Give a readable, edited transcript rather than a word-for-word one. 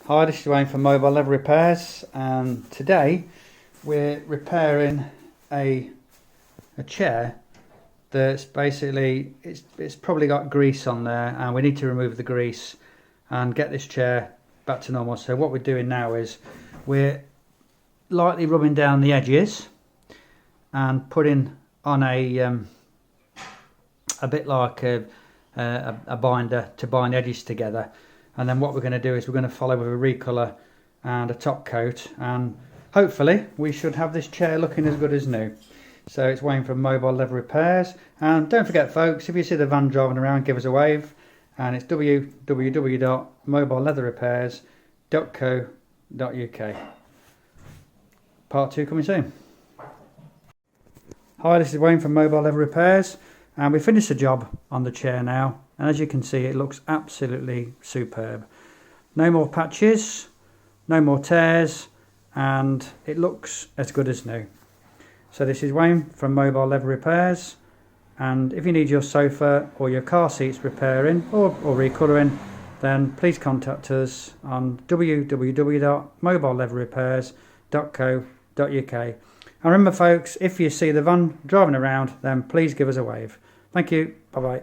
Hi, this is Wayne from Mobile Leather Repairs, and today we're repairing a chair that's basically it's probably got grease on there, and we need to remove the grease and get this chair back to normal. So what we're doing now is we're lightly rubbing down the edges and putting on a bit like a binder to bind the edges together. And then what we're going to do is we're going to follow with a recolour and a top coat, and hopefully we should have this chair looking as good as new. So it's Wayne from Mobile Leather Repairs, and don't forget folks, if you see the van driving around, give us a wave, and it's www.mobileleatherrepairs.co.uk. Part 2 coming soon. Hi, this is Wayne from Mobile Leather Repairs, and we finished the job on the chair now, and as you can see it looks absolutely superb. No more patches, no more tears, and it looks as good as new. So this is Wayne from Mobile Leather Repairs, and if you need your sofa or your car seats repairing or recolouring, then please contact us on www.mobileleatherrepairs.co.uk. And remember folks, if you see the van driving around, then please give us a wave. Thank you. Bye bye.